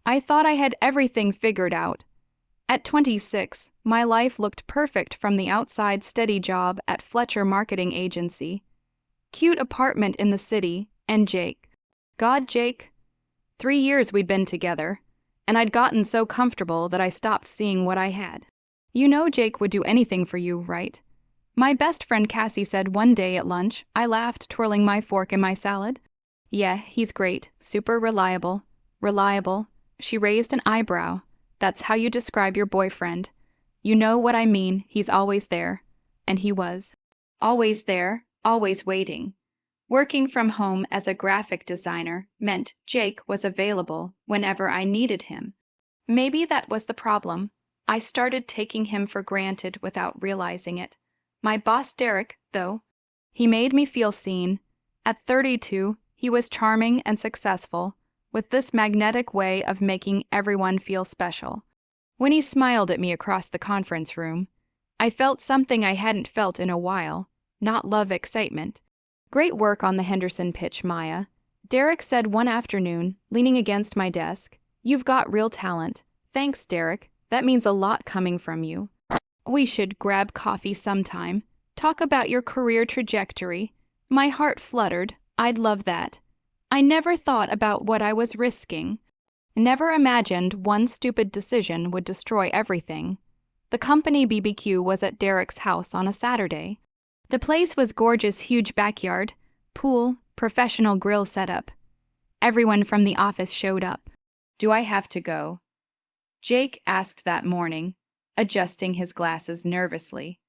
I thought I had everything figured out. At 26, my life looked perfect from the outside, steady job at Fletcher Marketing Agency, cute apartment in the city, and Jake. God, Jake. 3 years we'd been together, and I'd gotten so comfortable that I stopped seeing what I had. You know Jake would do anything for you, right? My best friend Cassie said one day at lunch. I laughed, twirling my fork in my salad. Yeah, he's great, super reliable. Reliable. She raised an eyebrow. That's how you describe your boyfriend. You know what I mean, he's always there. And he was. Always there, always waiting. Working from home as a graphic designer meant Jake was available whenever I needed him. Maybe that was the problem. I started taking him for granted without realizing it. My boss Derek, though, he made me feel seen. At 32, he was charming and successful, with this magnetic way of making everyone feel special. When he smiled at me across the conference room, I felt something I hadn't felt in a while, not love excitement. Great work on the Henderson pitch, Maya. Derek said one afternoon, leaning against my desk. You've got real talent. Thanks, Derek. That means a lot coming from you. We should grab coffee sometime. Talk about your career trajectory. My heart fluttered. I'd love that. I never thought about what I was risking. Never imagined one stupid decision would destroy everything. The company BBQ was at Derek's house on a Saturday. The place was gorgeous, huge backyard, pool, professional grill setup. Everyone from the office showed up. Do I have to go? Jake asked that morning, adjusting his glasses nervously.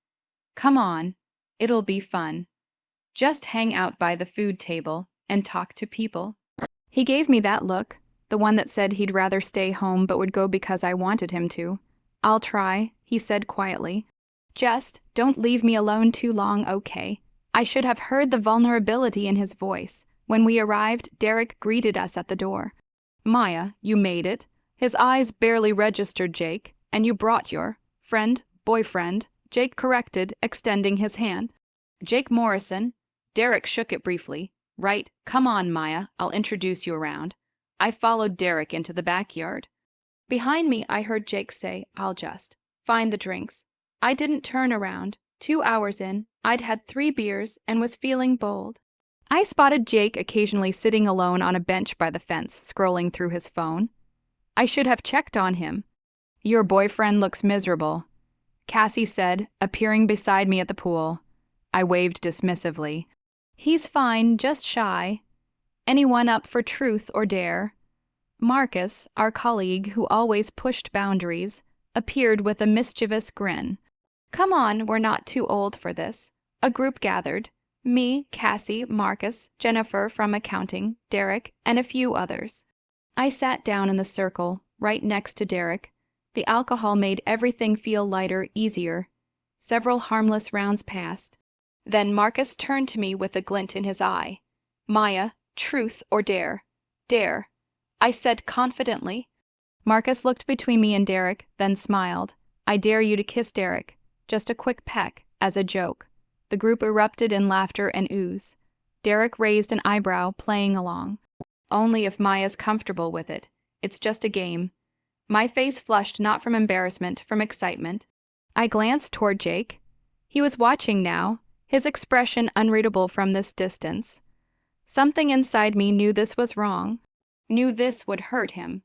Come on, it'll be fun. Just hang out by the food table and talk to people. He gave me that look, the one that said he'd rather stay home but would go because I wanted him to. I'll try, he said quietly. Just don't leave me alone too long, okay? I should have heard the vulnerability in his voice. When we arrived, Derek greeted us at the door. Maya, you made it. His eyes barely registered Jake. And you brought your boyfriend, Jake corrected, extending his hand. Jake Morrison. Derek shook it briefly. Right, come on, Maya, I'll introduce you around. I followed Derek into the backyard. Behind me, I heard Jake say, I'll just find the drinks. I didn't turn around. 2 hours in, I'd had 3 beers and was feeling bold. I spotted Jake occasionally sitting alone on a bench by the fence, scrolling through his phone. I should have checked on him. Your boyfriend looks miserable, Cassie said, appearing beside me at the pool. I waved dismissively. He's fine, just shy. Anyone up for truth or dare? Marcus, our colleague who always pushed boundaries, appeared with a mischievous grin. Come on, we're not too old for this. A group gathered. Me, Cassie, Marcus, Jennifer from accounting, Derek, and a few others. I sat down in the circle, right next to Derek. The alcohol made everything feel lighter, easier. Several harmless rounds passed. Then Marcus turned to me with a glint in his eye. Maya, truth or dare? Dare, I said confidently. Marcus looked between me and Derek, then smiled. I dare you to kiss Derek. Just a quick peck, as a joke. The group erupted in laughter and ooze. Derek raised an eyebrow, playing along. Only if Maya's comfortable with it. It's just a game. My face flushed not from embarrassment, from excitement. I glanced toward Jake. He was watching now, his expression unreadable from this distance. Something inside me knew this was wrong, knew this would hurt him.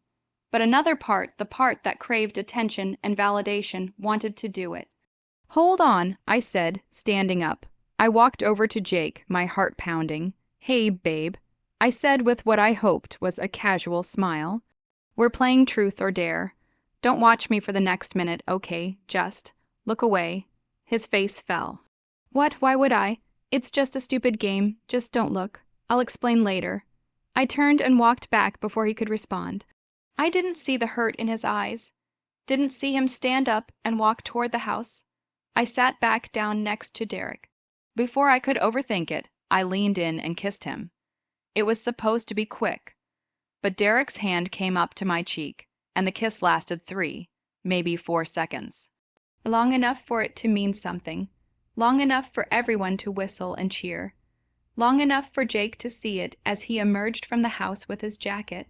But another part, the part that craved attention and validation, wanted to do it. Hold on, I said, standing up. I walked over to Jake, my heart pounding. Hey, babe, I said with what I hoped was a casual smile. We're playing truth or dare. Don't watch me for the next minute, okay? Just look away. His face fell. What? Why would I? It's just a stupid game. Just don't look. I'll explain later. I turned and walked back before he could respond. I didn't see the hurt in his eyes. Didn't see him stand up and walk toward the house. I sat back down next to Derek. Before I could overthink it, I leaned in and kissed him. It was supposed to be quick. But Derek's hand came up to my cheek, and the kiss lasted 3, maybe 4 seconds. Long enough for it to mean something. Long enough for everyone to whistle and cheer. Long enough for Jake to see it as he emerged from the house with his jacket.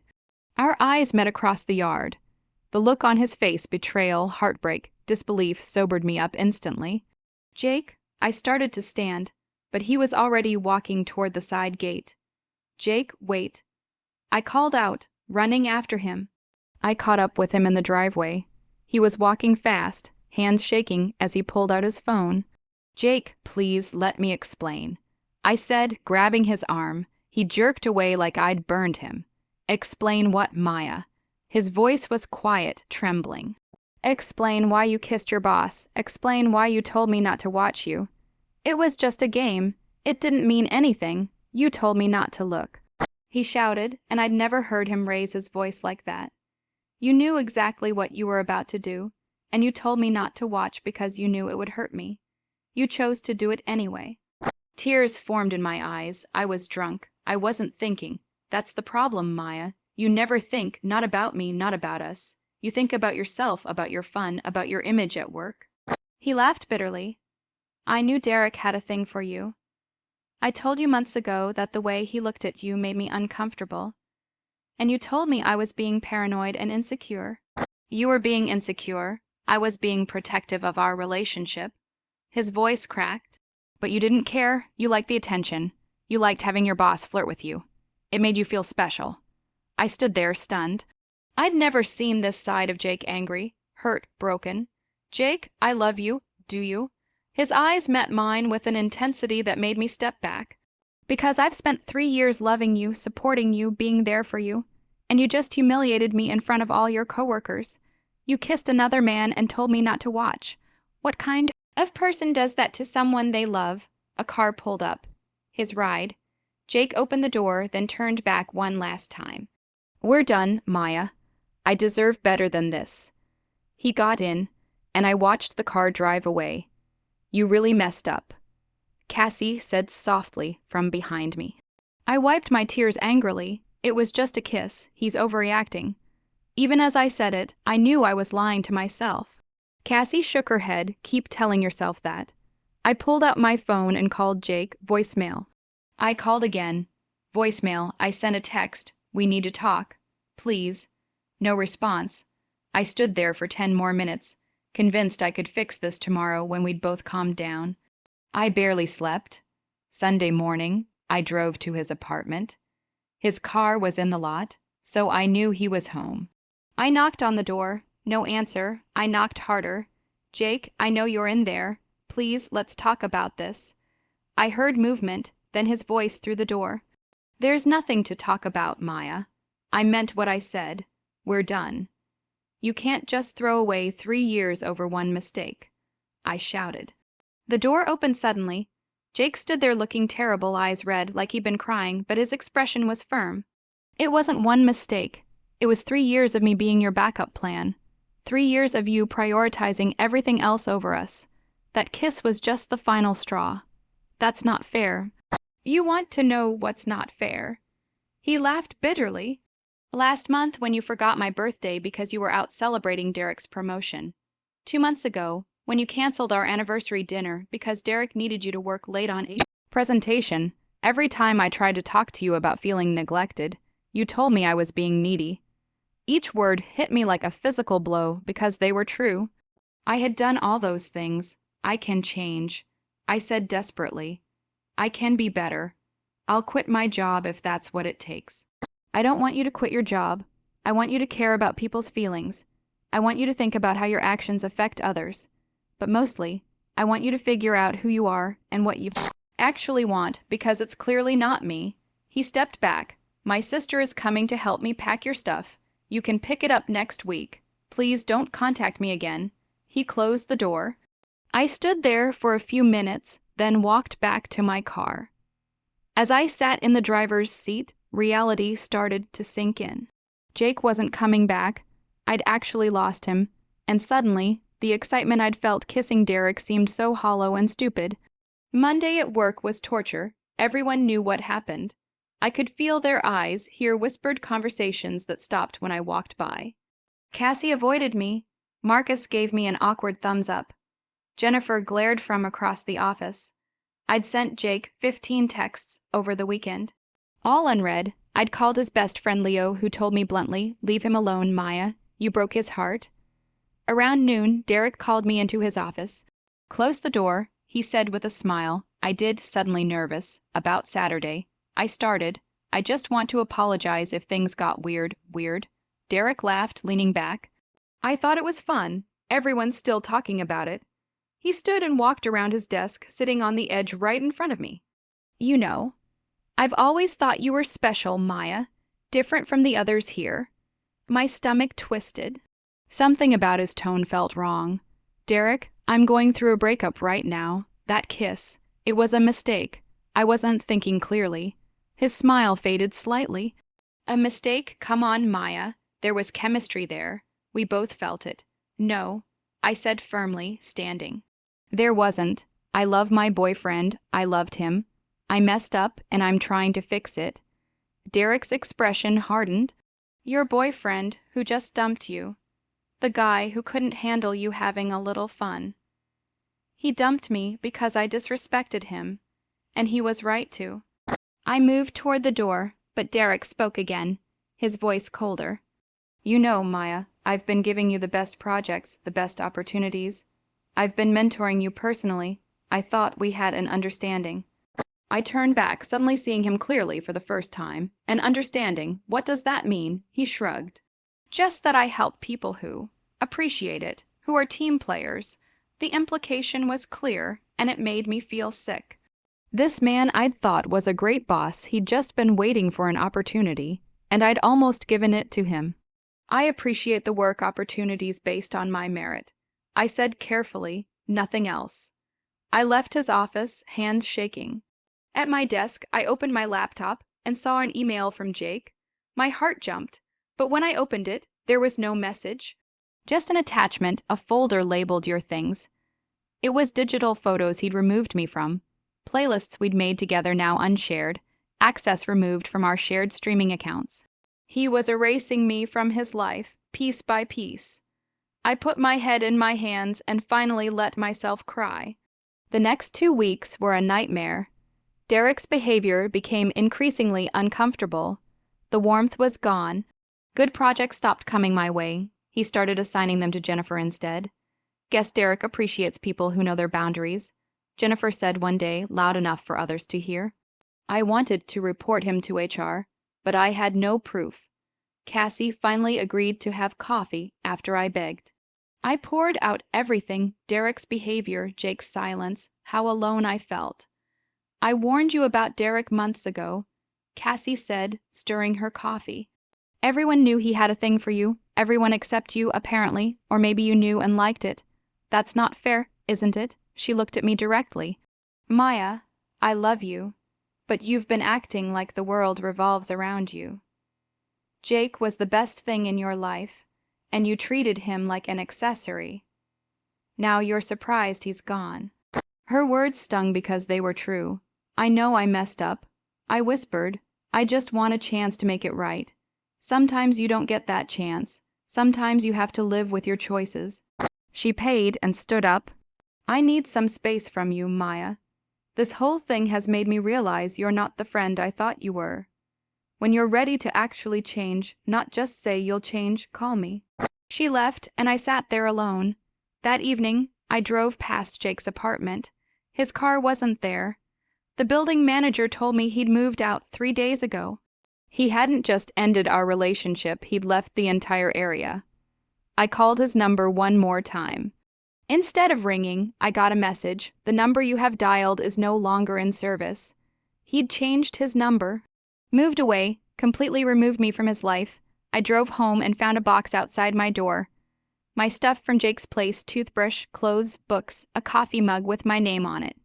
Our eyes met across the yard. The look on his face, betrayal, heartbreak, disbelief, sobered me up instantly. Jake, I started to stand, but he was already walking toward the side gate. Jake, wait. I called out, running after him. I caught up with him in the driveway. He was walking fast, hands shaking as he pulled out his phone. Jake, please let me explain. I said, grabbing his arm. He jerked away like I'd burned him. Explain what, Maya? His voice was quiet, trembling. Explain why you kissed your boss. Explain why you told me not to watch you. It was just a game. It didn't mean anything. You told me not to look. He shouted, and I'd never heard him raise his voice like that. You knew exactly what you were about to do, and you told me not to watch because you knew it would hurt me. You chose to do it anyway. Tears formed in my eyes. I was drunk. I wasn't thinking. That's the problem, Maya. You never think, not about me, not about us. You think about yourself, about your fun, about your image at work. He laughed bitterly. I knew Derek had a thing for you. I told you months ago that the way he looked at you made me uncomfortable. And you told me I was being paranoid and insecure. You were being insecure. I was being protective of our relationship. His voice cracked. But you didn't care. You liked the attention. You liked having your boss flirt with you. It made you feel special. I stood there, stunned. I'd never seen this side of Jake angry, hurt, broken. Jake, I love you. Do you? His eyes met mine with an intensity that made me step back. Because I've spent 3 years loving you, supporting you, being there for you. And you just humiliated me in front of all your coworkers. You kissed another man and told me not to watch. What kind of person does that to someone they love? A car pulled up. His ride. Jake opened the door, then turned back one last time. We're done, Maya. I deserve better than this. He got in, and I watched the car drive away. You really messed up, Cassie said softly from behind me. I wiped my tears angrily. It was just a kiss. He's overreacting. Even as I said it, I knew I was lying to myself. Cassie shook her head. Keep telling yourself that. I pulled out my phone and called Jake. Voicemail. I called again. Voicemail. I sent a text. We need to talk. Please. No response. I stood there for 10 more minutes, convinced I could fix this tomorrow when we'd both calmed down. I barely slept. Sunday morning, I drove to his apartment. His car was in the lot, so I knew he was home. I knocked on the door. No answer. I knocked harder. Jake, I know you're in there. Please, let's talk about this. I heard movement, then his voice through the door. There's nothing to talk about, Maya. I meant what I said. We're done. You can't just throw away 3 years over one mistake. I shouted. The door opened suddenly. Jake stood there looking terrible, eyes red, like he'd been crying, but his expression was firm. It wasn't one mistake. It was 3 years of me being your backup plan. 3 years of you prioritizing everything else over us. That kiss was just the final straw. That's not fair. You want to know what's not fair? He laughed bitterly. Last month when you forgot my birthday because you were out celebrating Derek's promotion. 2 months ago, when you canceled our anniversary dinner because Derek needed you to work late on a presentation, every time I tried to talk to you about feeling neglected, you told me I was being needy. Each word hit me like a physical blow because they were true. I had done all those things. I can change. I said desperately. I can be better. I'll quit my job if that's what it takes. I don't want you to quit your job. I want you to care about people's feelings. I want you to think about how your actions affect others. But mostly, I want you to figure out who you are and what you actually want, because it's clearly not me. He stepped back. My sister is coming to help me pack your stuff. You can pick it up next week. Please don't contact me again. He closed the door. I stood there for a few minutes, then walked back to my car. As I sat in the driver's seat, reality started to sink in. Jake wasn't coming back. I'd actually lost him, and suddenly, the excitement I'd felt kissing Derek seemed so hollow and stupid. Monday at work was torture. Everyone knew what happened. I could feel their eyes, hear whispered conversations that stopped when I walked by. Cassie avoided me. Marcus gave me an awkward thumbs up. Jennifer glared from across the office. I'd sent Jake 15 texts over the weekend. All unread, I'd called his best friend Leo, who told me bluntly, "Leave him alone, Maya. You broke his heart." Around noon, Derek called me into his office. "Close the door," he said with a smile. I did, suddenly nervous. "About Saturday." I started. "I just want to apologize if things got weird." "Weird?" Derek laughed, leaning back. "I thought it was fun. Everyone's still talking about it." He stood and walked around his desk, sitting on the edge right in front of me. "You know, I've always thought you were special, Maya, different from the others here." My stomach twisted. Something about his tone felt wrong. "Derek, I'm going through a breakup right now. That kiss, it was a mistake. I wasn't thinking clearly." His smile faded slightly. "A mistake? Come on, Maya. There was chemistry there. We both felt it." "No," I said firmly, standing. "There wasn't. I love my boyfriend. I loved him. I messed up, and I'm trying to fix it." Derek's expression hardened. "Your boyfriend, who just dumped you. The guy who couldn't handle you having a little fun. He dumped me because I disrespected him, and he was right to." I moved toward the door, but Derek spoke again, his voice colder. "You know, Maya, I've been giving you the best projects, the best opportunities. I've been mentoring you personally. I thought we had an understanding." I turned back, suddenly seeing him clearly for the first time. "An understanding? What does that mean?" He shrugged. "Just that I help people who appreciate it, who are team players." The implication was clear, and it made me feel sick. This man I'd thought was a great boss, he'd just been waiting for an opportunity, and I'd almost given it to him. "I appreciate the work opportunities based on my merit," I said carefully, nothing else. I left his office, hands shaking. At my desk, I opened my laptop and saw an email from Jake. My heart jumped, but when I opened it, there was no message. Just an attachment, a folder labeled "Your Things." It was digital photos he'd removed me from, playlists we'd made together now unshared, access removed from our shared streaming accounts. He was erasing me from his life, piece by piece. I put my head in my hands and finally let myself cry. The next 2 weeks were a nightmare. Derek's behavior became increasingly uncomfortable. The warmth was gone. Good projects stopped coming my way. He started assigning them to Jennifer instead. "Guess Derek appreciates people who know their boundaries," Jennifer said one day, loud enough for others to hear. I wanted to report him to HR, but I had no proof. Cassie finally agreed to have coffee after I begged. I poured out everything: Derek's behavior, Jake's silence, how alone I felt. "I warned you about Derek months ago," Cassie said, stirring her coffee. "Everyone knew he had a thing for you, everyone except you, apparently, or maybe you knew and liked it. That's not fair, isn't it?" She looked at me directly. "Maya, I love you, but you've been acting like the world revolves around you. Jake was the best thing in your life, and you treated him like an accessory. Now you're surprised he's gone." Her words stung because they were true. "I know I messed up," I whispered. "I just want a chance to make it right. Sometimes you don't get that chance. Sometimes you have to live with your choices." She paid and stood up. "I need some space from you, Maya. This whole thing has made me realize you're not the friend I thought you were. When you're ready to actually change, not just say you'll change, call me." She left, and I sat there alone. That evening, I drove past Jake's apartment. His car wasn't there. The building manager told me he'd moved out 3 days ago. He hadn't just ended our relationship, he'd left the entire area. I called his number one more time. Instead of ringing, I got a message: "The number you have dialed is no longer in service." He'd changed his number. Moved away, completely removed me from his life. I drove home and found a box outside my door. My stuff from Jake's place: toothbrush, clothes, books, a coffee mug with my name on it.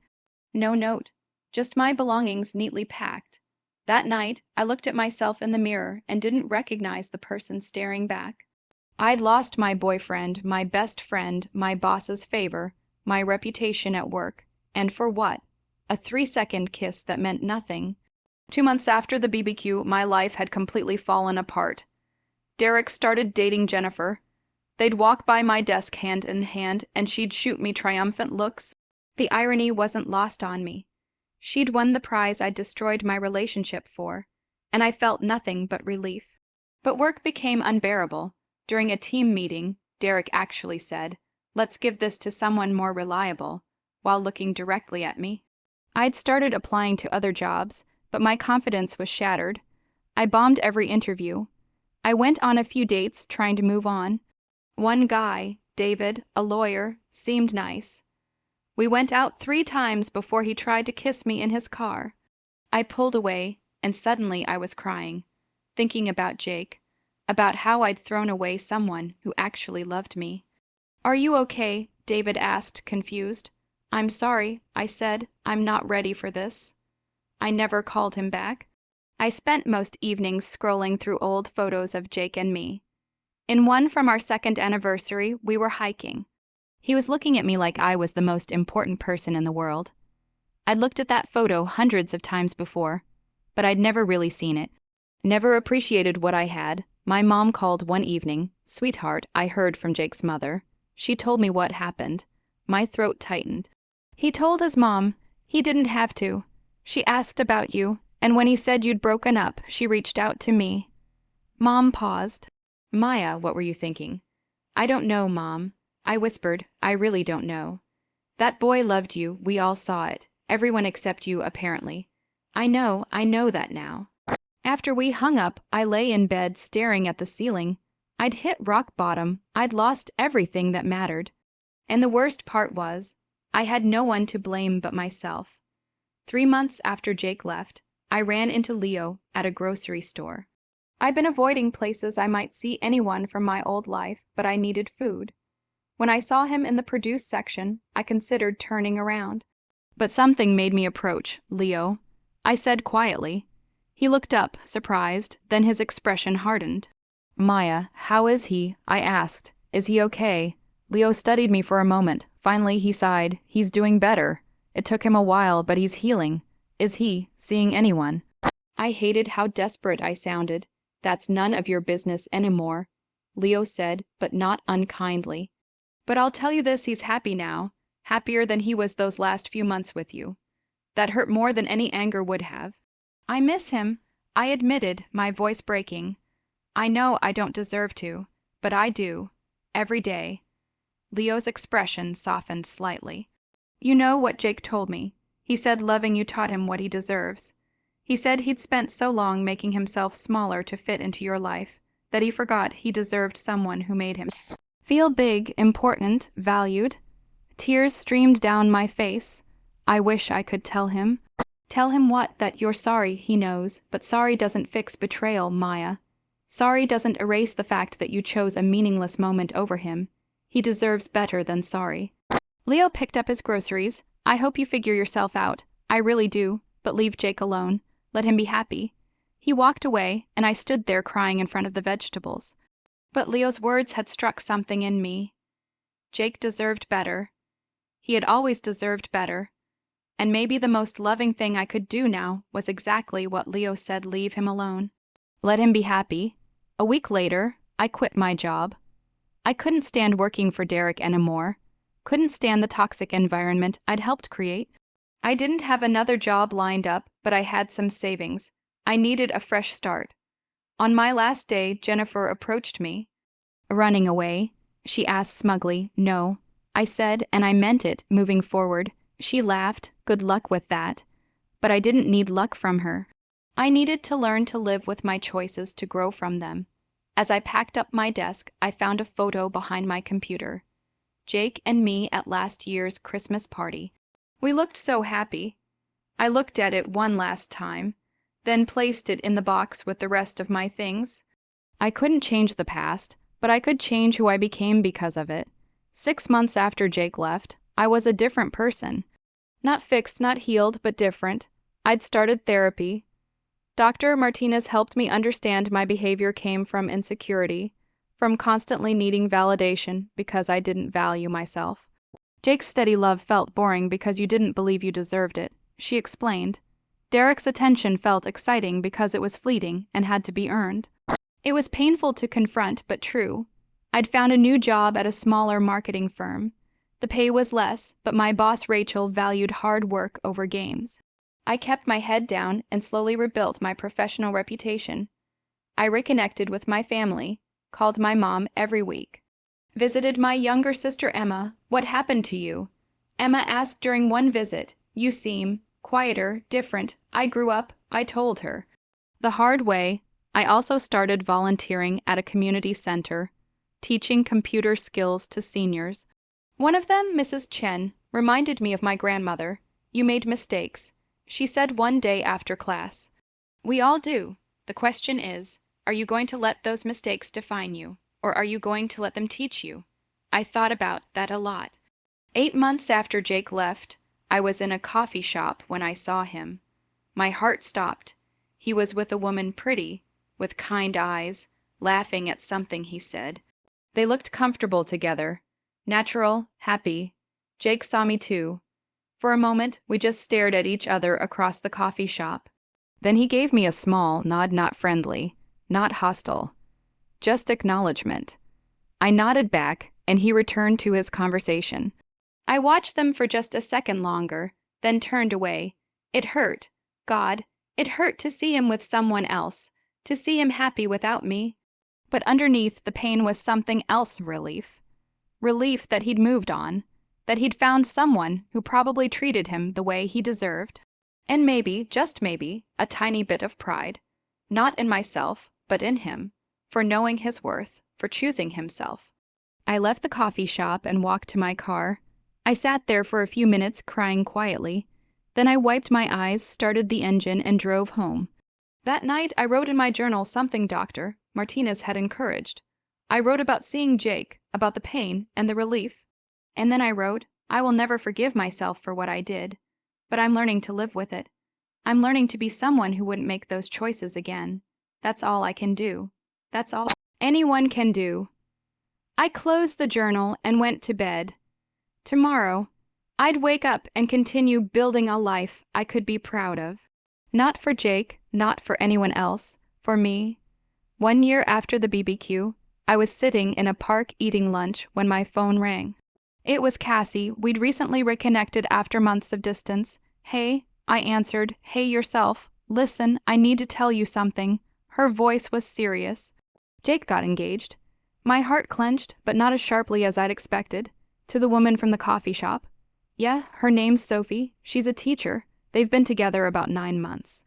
No note, just my belongings neatly packed. That night, I looked at myself in the mirror and didn't recognize the person staring back. I'd lost my boyfriend, my best friend, my boss's favor, my reputation at work. And for what? A 3-second kiss that meant nothing. 2 months after the BBQ, my life had completely fallen apart. Derek started dating Jennifer. They'd walk by my desk hand in hand, and she'd shoot me triumphant looks. The irony wasn't lost on me. She'd won the prize I'd destroyed my relationship for. and I felt nothing but relief. But work became unbearable. During a team meeting, Derek actually said, "Let's give this to someone more reliable," while looking directly at me. I'd started applying to other jobs, but my confidence was shattered. I bombed every interview. I went on a few dates trying to move on. One guy, David, a lawyer, seemed nice. We went out 3 times before he tried to kiss me in his car. I pulled away, and suddenly I was crying, thinking about Jake, about how I'd thrown away someone who actually loved me. "Are you okay?" David asked, confused. "I'm sorry," I said. "I'm not ready for this." I never called him back. I spent most evenings scrolling through old photos of Jake and me. In one from our 2nd anniversary, we were hiking. He was looking at me like I was the most important person in the world. I'd looked at that photo hundreds of times before, but I'd never really seen it, never appreciated what I had. My mom called one evening. "Sweetheart," I heard from Jake's mother. She told me what happened. My throat tightened. "He told his mom. He didn't have to. She asked about you, and when he said you'd broken up, she reached out to me." Mom paused. "Maya, what were you thinking?" "I don't know, Mom." I whispered, "I really don't know." "That boy loved you, we all saw it. Everyone except you, apparently." I know that now." After we hung up, I lay in bed staring at the ceiling. I'd hit rock bottom. I'd lost everything that mattered. And the worst part was, I had no one to blame but myself. 3 months after Jake left, I ran into Leo at a grocery store. I'd been avoiding places I might see anyone from my old life, but I needed food. When I saw him in the produce section, I considered turning around. But something made me approach Leo. I said quietly. He looked up, surprised, then his expression hardened. "Maya, how is he?" I asked. "Is he okay?" Leo studied me for a moment. Finally, he sighed. "He's doing better. It took him a while, but he's healing." "Is he seeing anyone?" I hated how desperate I sounded. "That's none of your business anymore," Leo said, but not unkindly. "But I'll tell you this, he's happy now. Happier than he was those last few months with you. That hurt more than any anger would have." "I miss him," I admitted, my voice breaking. "I know I don't deserve to, but I do. Every day." Leo's expression softened slightly. "You know what Jake told me. He said loving you taught him what he deserves. He said he'd spent so long making himself smaller to fit into your life, that he forgot he deserved someone who made him feel big, important, valued." Tears streamed down my face. I wish I could tell him. "Tell him what? That you're sorry, he knows, but sorry doesn't fix betrayal, Maya. Sorry doesn't erase the fact that you chose a meaningless moment over him. He deserves better than sorry." Leo picked up his groceries. "I hope you figure yourself out. I really do, but leave Jake alone. Let him be happy." He walked away, and I stood there crying in front of the vegetables. But Leo's words had struck something in me. Jake deserved better. He had always deserved better. And maybe the most loving thing I could do now was exactly what Leo said: leave him alone. Let him be happy. A week later, I quit my job. I couldn't stand working for Derek anymore. Couldn't stand the toxic environment I'd helped create. I didn't have another job lined up, but I had some savings. I needed a fresh start. On my last day, Jennifer approached me. "Running away?" she asked smugly. "No," I said, and I meant it, moving forward. She laughed. Good luck with that. But I didn't need luck from her. I needed to learn to live with my choices, to grow from them. As I packed up my desk, I found a photo behind my computer. Jake and me at last year's Christmas party. We looked so happy. I looked at it one last time, then placed it in the box with the rest of my things. I couldn't change the past, but I could change who I became because of it. 6 months after Jake left, I was a different person. Not fixed, not healed, but different. I'd started therapy. Dr. Martinez helped me understand my behavior came from insecurity, from constantly needing validation because I didn't value myself. Jake's steady love felt boring because you didn't believe you deserved it, she explained. Derek's attention felt exciting because it was fleeting and had to be earned. It was painful to confront, but true. I'd found a new job at a smaller marketing firm. The pay was less, but my boss Rachel valued hard work over games. I kept my head down and slowly rebuilt my professional reputation. I reconnected with my family, called my mom every week. Visited my younger sister Emma. What happened to you? Emma asked during one visit. You seem quieter, different. I grew up, I told her. The hard way, I also started volunteering at a community center, teaching computer skills to seniors. One of them, Mrs. Chen, reminded me of my grandmother. You made mistakes, she said one day after class. We all do. The question is, are you going to let those mistakes define you, or are you going to let them teach you? I thought about that a lot. 8 months after Jake left, I was in a coffee shop when I saw him. My heart stopped. He was with a woman pretty, with kind eyes, laughing at something he said. They looked comfortable together, natural, happy. Jake saw me too. For a moment, we just stared at each other across the coffee shop. Then he gave me a small nod, not friendly, not hostile, just acknowledgement. I nodded back, and he returned to his conversation. I watched them for just a second longer, then turned away. It hurt. God, it hurt to see him with someone else, to see him happy without me. But underneath the pain was something else, relief. Relief that he'd moved on, that he'd found someone who probably treated him the way he deserved. And maybe, just maybe, a tiny bit of pride. Not in myself, but in him, for knowing his worth, for choosing himself. I left the coffee shop and walked to my car. I sat there for a few minutes crying quietly. Then I wiped my eyes, started the engine, and drove home. That night I wrote in my journal something Dr. Martinez had encouraged. I wrote about seeing Jake, about the pain and the relief. And then I wrote, I will never forgive myself for what I did, but I'm learning to live with it. I'm learning to be someone who wouldn't make those choices again. That's all I can do. That's all anyone can do. I closed the journal and went to bed. Tomorrow, I'd wake up and continue building a life I could be proud of. Not for Jake, not for anyone else, for me. 1 year after the BBQ, I was sitting in a park eating lunch when my phone rang. It was Cassie. We'd recently reconnected after months of distance. Hey, I answered. Hey yourself. Listen, I need to tell you something. Her voice was serious. Jake got engaged. My heart clenched, but not as sharply as I'd expected. To the woman from the coffee shop. Yeah, her name's Sophie. She's a teacher. They've been together about 9 months.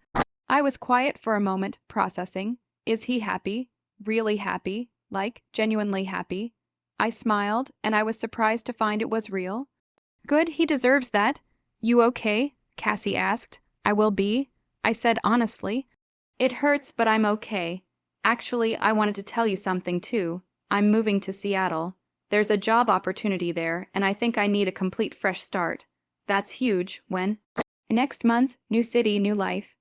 I was quiet for a moment, processing. Is he happy? Really happy? Like, genuinely happy? I smiled, and I was surprised to find it was real. Good, he deserves that. You okay? Cassie asked. I will be, I said honestly. It hurts, but I'm okay. Actually, I wanted to tell you something too. I'm moving to Seattle. There's a job opportunity there, and I think I need a complete fresh start. That's huge. When? Next month, new city, new life.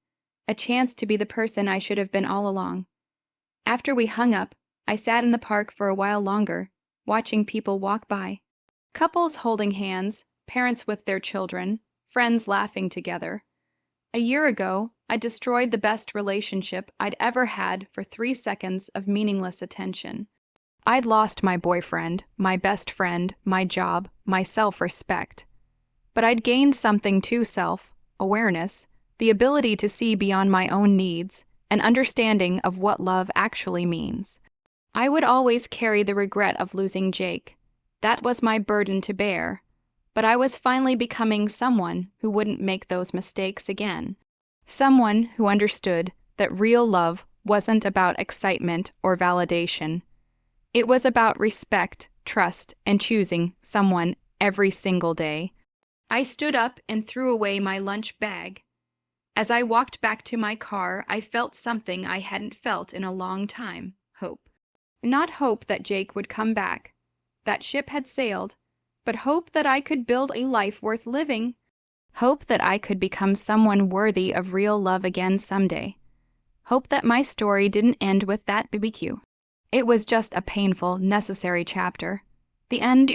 A chance to be the person I should have been all along. After we hung up, I sat in the park for a while longer, watching people walk by. Couples holding hands, parents with their children, friends laughing together. A year ago, I destroyed the best relationship I'd ever had for 3 seconds of meaningless attention. I'd lost my boyfriend, my best friend, my job, my self-respect. But I'd gained something too: self-awareness, the ability to see beyond my own needs, an understanding of what love actually means. I would always carry the regret of losing Jake. That was my burden to bear. But I was finally becoming someone who wouldn't make those mistakes again. Someone who understood that real love wasn't about excitement or validation. It was about respect, trust, and choosing someone every single day. I stood up and threw away my lunch bag. As I walked back to my car, I felt something I hadn't felt in a long time: hope. Not hope that Jake would come back. That ship had sailed. But hope that I could build a life worth living. Hope that I could become someone worthy of real love again someday. Hope that my story didn't end with that BBQ. It was just a painful, necessary chapter. The end.